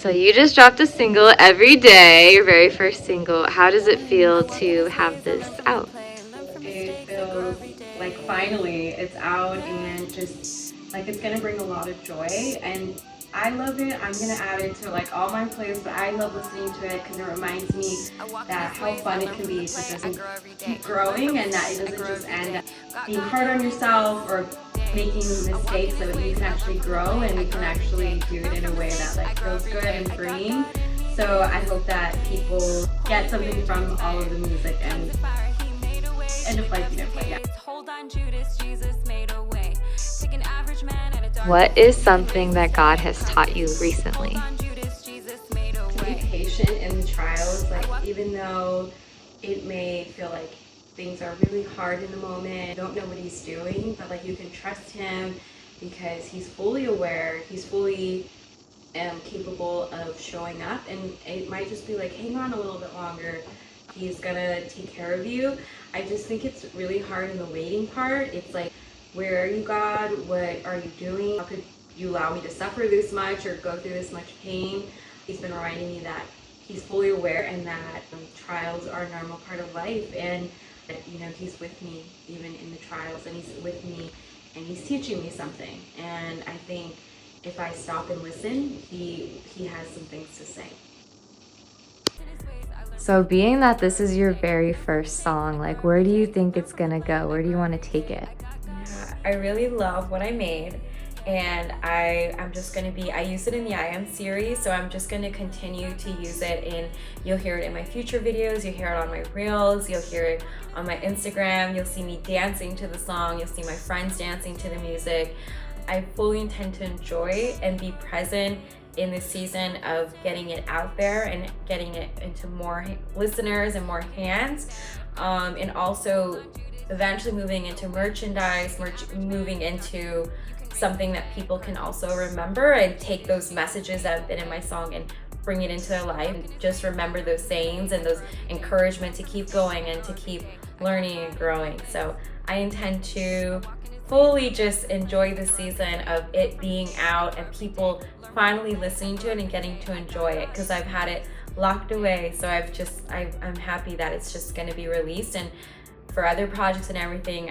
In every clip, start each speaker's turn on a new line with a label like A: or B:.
A: So you just dropped a single every day, your very first single. How does it feel to have this out?
B: It feels like finally it's out and just like it's gonna bring a lot of joy, and I love it. I'm gonna add it to like all my playlists, but I love listening to it because it reminds me that how fun it can be to just keep growing and that it doesn't just end up being hard on yourself or making mistakes, so that you can actually grow and you can actually do it in a way that like feels good and freeing. So I hope that people get something from all of the music and end up liking it. But yeah.
A: What is something that God has taught you recently?
B: To be patient in the trials, like even though it may feel like things are really hard in the moment, you don't know what he's doing, but like you can trust him because he's fully aware, he's fully capable of showing up, and it might just be like, hang on a little bit longer, he's gonna take care of you. I just think it's really hard in the waiting part. It's like, where are you, God? What are you doing? How could you allow me to suffer this much or go through this much pain? He's been reminding me that he's fully aware and that trials are a normal part of life, and that, you know, he's with me even in the trials, and he's with me and he's teaching me something. And I think if I stop and listen, he has some things to say.
A: So being that this is your very first song, like where do you think it's gonna go? Where do you want to take it?
B: Yeah, I really love what I made, and I'm just gonna be, I use it in the I Am series, so I'm just gonna continue to use it in, you'll hear it in my future videos, you'll hear it on my reels, you'll hear it on my Instagram, you'll see me dancing to the song, you'll see my friends dancing to the music. I fully intend to enjoy and be present in this season of getting it out there and getting it into more listeners and more hands, and also eventually moving into merchandise, moving into something that people can also remember and take those messages that have been in my song and bring it into their life. Just remember those sayings and those encouragement to keep going and to keep learning and growing. So I intend to fully just enjoy the season of it being out and people finally listening to it and getting to enjoy it, because I've had it locked away. So I'm happy that it's just going to be released, and for other projects and everything,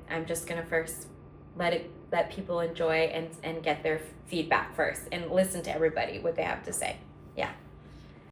B: I'm just going to first let people enjoy and get their feedback first and listen to everybody what they have to say. Yeah.